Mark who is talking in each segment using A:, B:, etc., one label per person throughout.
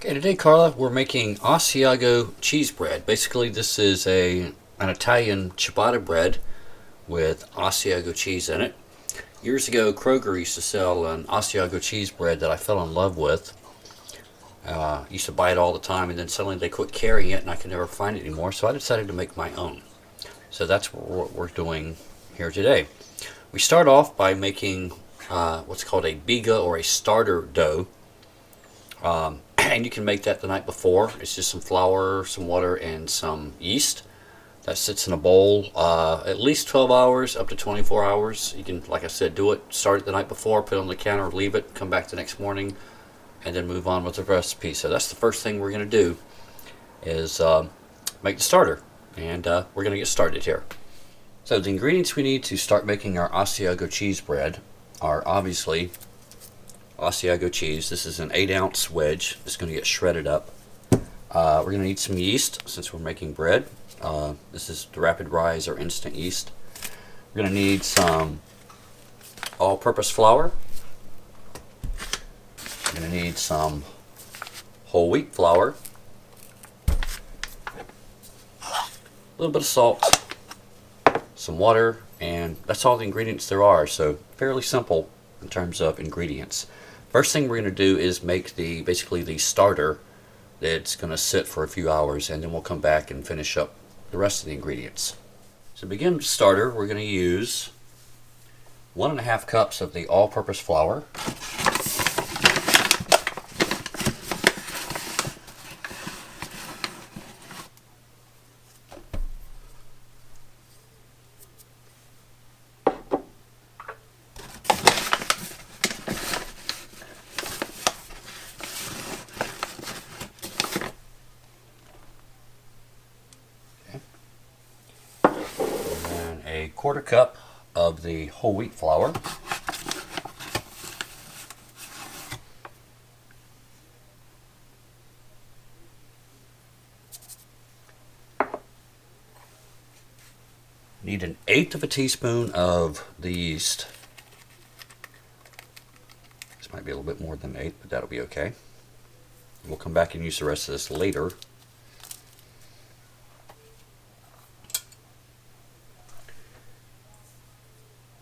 A: Okay, today, Carla, we're making Asiago cheese bread. Basically, this is an Italian ciabatta bread with Asiago cheese in it. Years ago, Kroger used to sell an Asiago cheese bread that I fell in love with. Used to buy it all the time, and then suddenly they quit carrying it, and I could never find it anymore, so I decided to make my own. So that's what we're doing here today. We start off by making what's called a Biga, or a starter dough. And you can make that the night before. It's just some flour, some water, and some yeast. That sits in a bowl at least 12 hours, up to 24 hours. You can, like I said, do it, start it the night before, put it on the counter, leave it, come back the next morning, and then move on with the recipe. So that's the first thing we're going to do, is make the starter. And we're going to get started here. So the ingredients we need to start making our Asiago cheese bread are obviously Asiago cheese. This is an 8-ounce wedge. It's going to get shredded up. We're going to need some yeast since we're making bread. This is the rapid rise or instant yeast. We're going to need some all-purpose flour. We're going to need some whole wheat flour, a little bit of salt, some water, and that's all the ingredients there are. So fairly simple in terms of ingredients. First thing we're going to do is make basically the starter that's going to sit for a few hours, and then we'll come back and finish up the rest of the ingredients. To begin the starter, we're going to use 1.5 cups of the all-purpose flour. A 1/4 cup of the whole wheat flour, need 1/8 of a teaspoon of the yeast. This might be a little bit more than 8, but that'll be okay. We'll come back and use the rest of this later.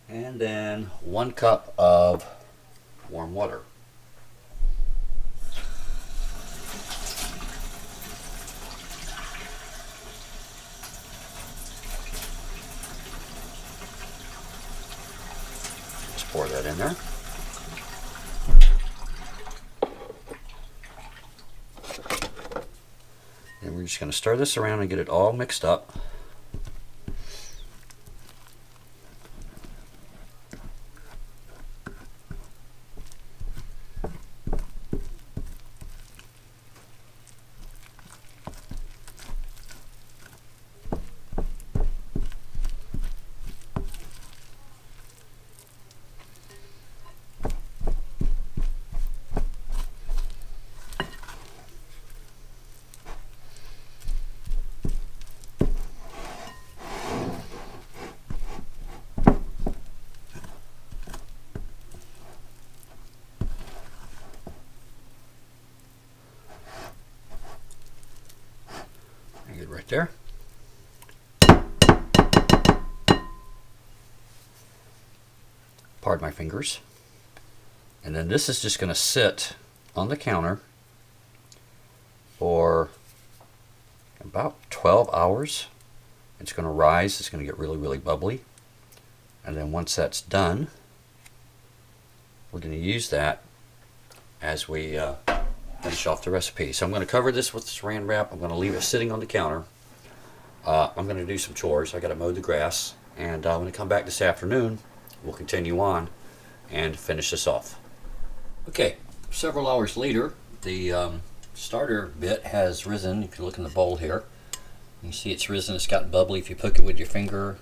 A: And then 1 cup of warm water. Just pour that in there. And we're just going to stir this around and get it all mixed up. Good right there. Pardon my fingers. And then this is just going to sit on the counter for about 12 hours. It's going to rise. It's going to get really, really bubbly. And then once that's done, we're going to use that as we finish off the recipe. So I'm going to cover this with saran wrap. I'm going to leave it sitting on the counter. I'm going to do some chores. I got to mow the grass, and when I come back this afternoon, we'll continue on and finish this off. Okay, several hours later, the starter bit has risen. You can look in the bowl here. You can see it's risen. It's got bubbly. If you poke it with your finger,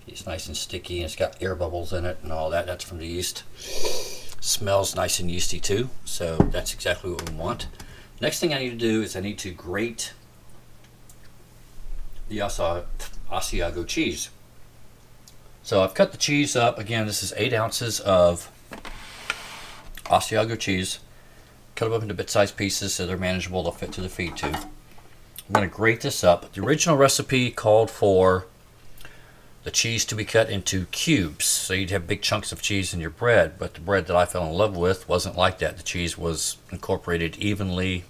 A: it's nice and sticky, and it's got air bubbles in it and all that. That's from the yeast. Smells nice and yeasty too, so that's exactly what we want. Next thing I need to do is I need to grate the Asiago cheese. So I've cut the cheese up. Again, this is 8 ounces of Asiago cheese. cut them up into bit-sized pieces so they're manageable. They'll fit through the feed tube. I'm going to grate this up. The original recipe called for the cheese to be cut into cubes, so you'd have big chunks of cheese in your bread, but the bread that I fell in love with wasn't like that. The cheese was incorporated evenly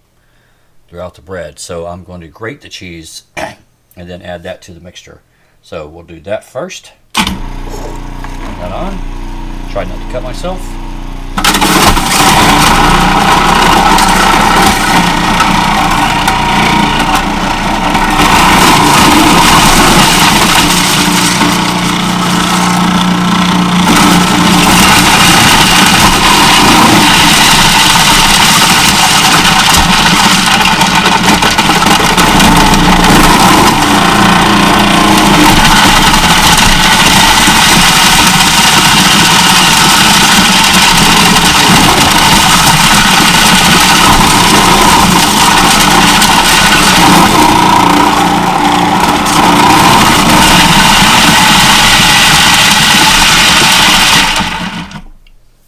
A: throughout the bread. So I'm going to grate the cheese and then add that to the mixture. So we'll do that first. Turn that on. Try not to cut myself.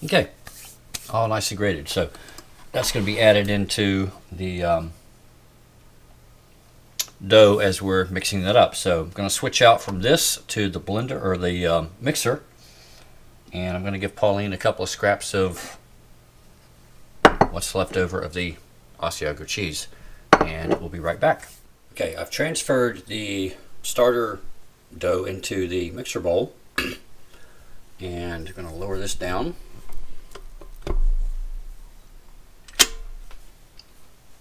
A: Okay, all nicely grated. So that's going to be added into the dough as we're mixing that up. So I'm going to switch out from this to the blender or the mixer, and I'm going to give Pauline a couple of scraps of what's left over of the Asiago cheese, and we'll be right back. Okay, I've transferred the starter dough into the mixer bowl, and I'm going to lower this down.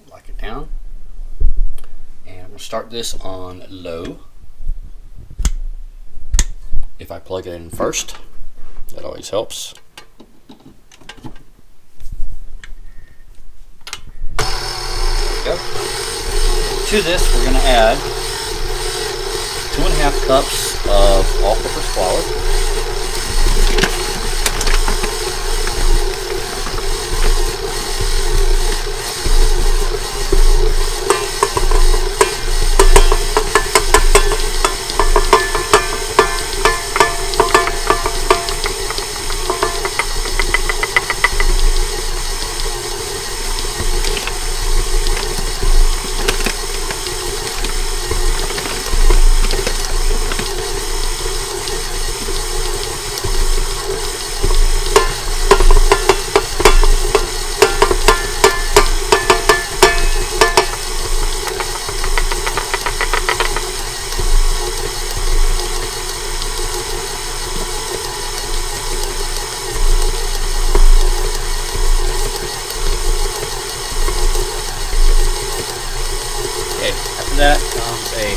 A: Lock it down, and I'm going to start this on low. If I plug it in first, that always helps. There we go. To this, we're going to add 2.5 cups of all-purpose flour.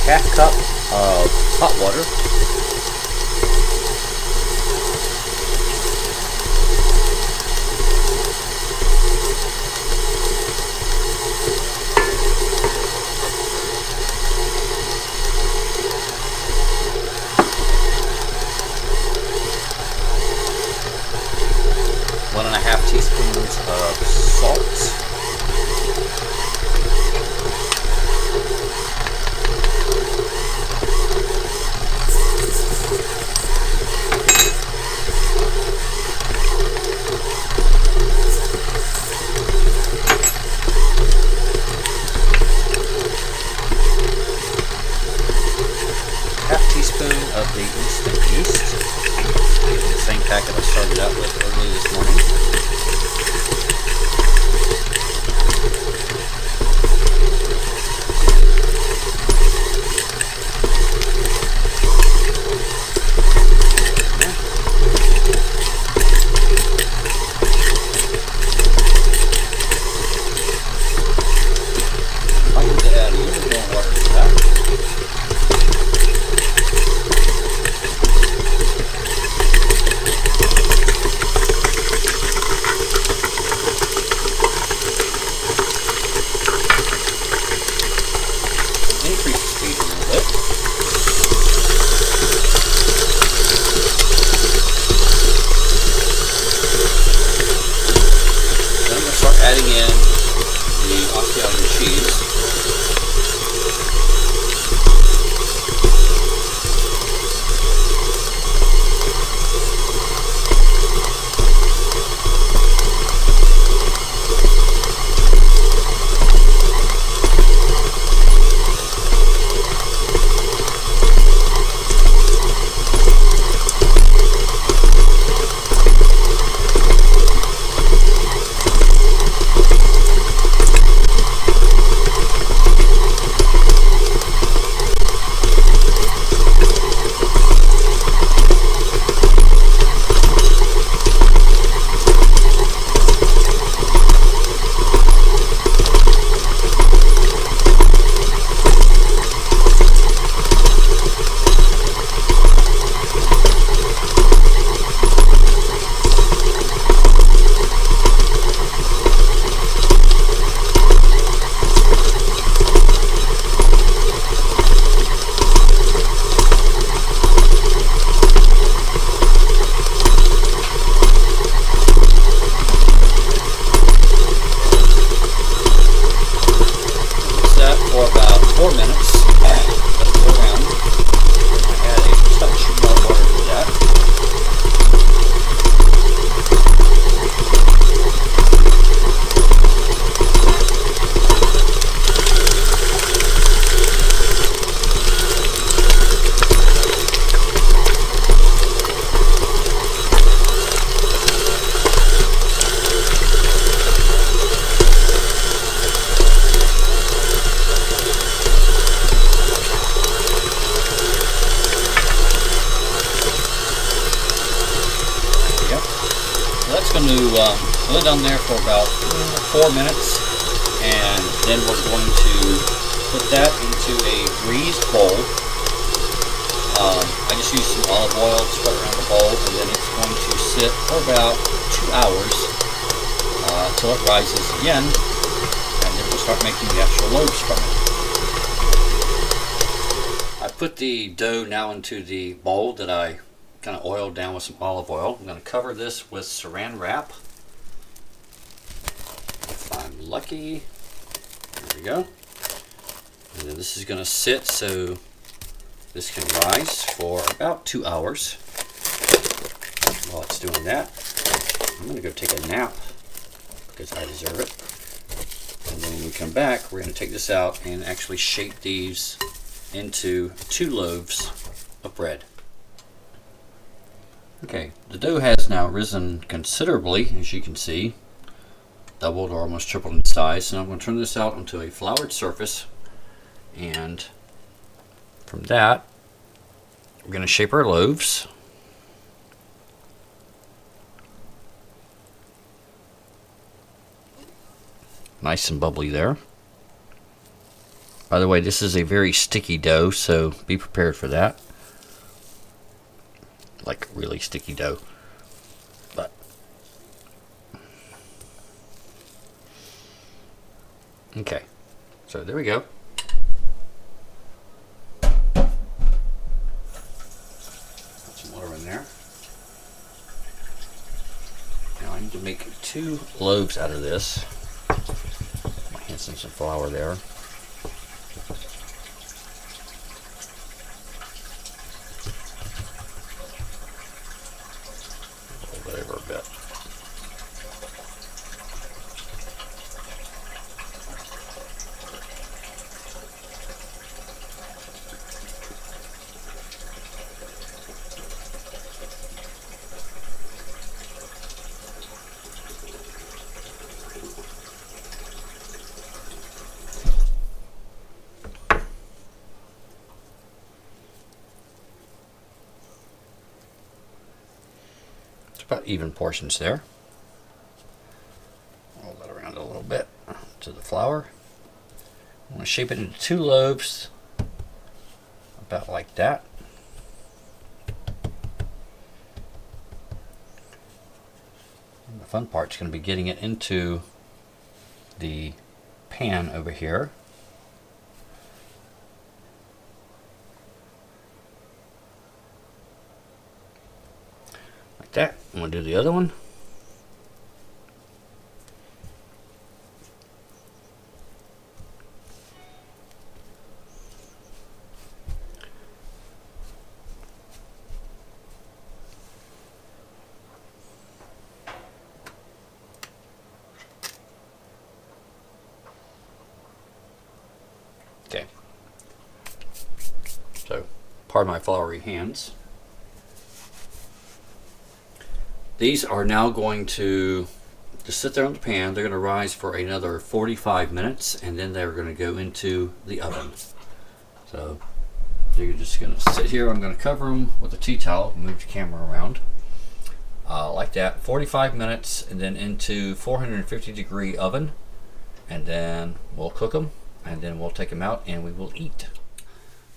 A: 1/2 cup of hot water. One and a half teaspoons of salt. Of the instant yeast, using the same packet I started out with early this morning. going to let it on there for about 4 minutes, and then we're going to put that into a greased bowl. I just used some olive oil to spread around the bowl, and then it's going to sit for about 2 hours until it rises again, and then we'll start making the actual loaves from it. I put the dough now into the bowl that I kind of oiled down with some olive oil. I'm going to cover this with saran wrap. If I'm lucky. There we go. And then this is going to sit so this can rise for about 2 hours. While it's doing that, I'm going to go take a nap because I deserve it. And then when we come back, we're going to take this out and actually shape these into 2 loaves of bread. Okay, the dough has now risen considerably, as you can see, doubled or almost tripled in size. So I'm going to turn this out onto a floured surface, and from that we're going to shape our loaves. Nice and bubbly there. By the way, this is a very sticky dough, so be prepared for that. Like really sticky dough. But okay, so there we go. Put some water in there. Now I need to make 2 loaves out of this. My hands in some flour there. About even portions there. Roll that around a little bit to the flour. I want to shape it into 2 loaves, about like that. And the fun part's going to be getting it into the pan over here. That. I'm going to do the other one. Okay. So, pardon my floury hands. These are now going to just sit there on the pan. They're going to rise for another 45 minutes, and then they're going to go into the oven. So you're just going to sit here. I'm going to cover them with a tea towel. Move the camera around like that. 45 minutes, and then into 450-degree oven, and then we'll cook them, and then we'll take them out and we will eat.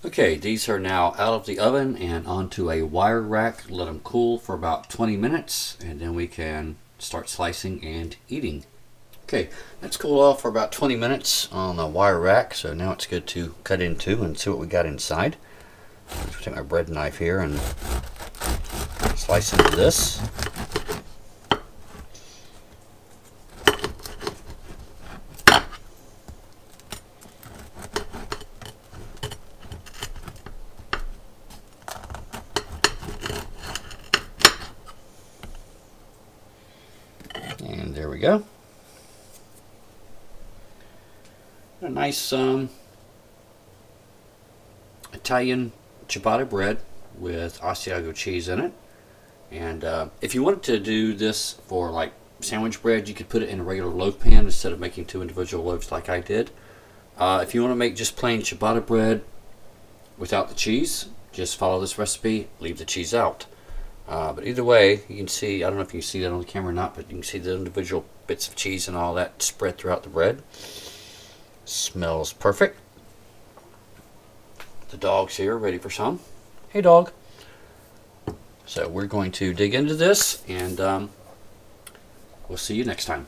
A: Okay, these are now out of the oven and onto a wire rack. Let them cool for about 20 minutes, and then we can start slicing and eating. Okay, let's cool off for about 20 minutes on the wire rack. So now it's good to cut into and see what we got inside. I'll take my bread knife here and slice into this. And there we go. A nice Italian ciabatta bread with Asiago cheese in it. And if you wanted to do this for like sandwich bread, you could put it in a regular loaf pan instead of making 2 individual loaves like I did. If you want to make just plain ciabatta bread without the cheese, just follow this recipe, leave the cheese out. But either way, you can see, I don't know if you can see that on the camera or not, but you can see the individual bits of cheese and all that spread throughout the bread. Smells perfect. The dog's here ready for some. Hey dog. So we're going to dig into this, and we'll see you next time.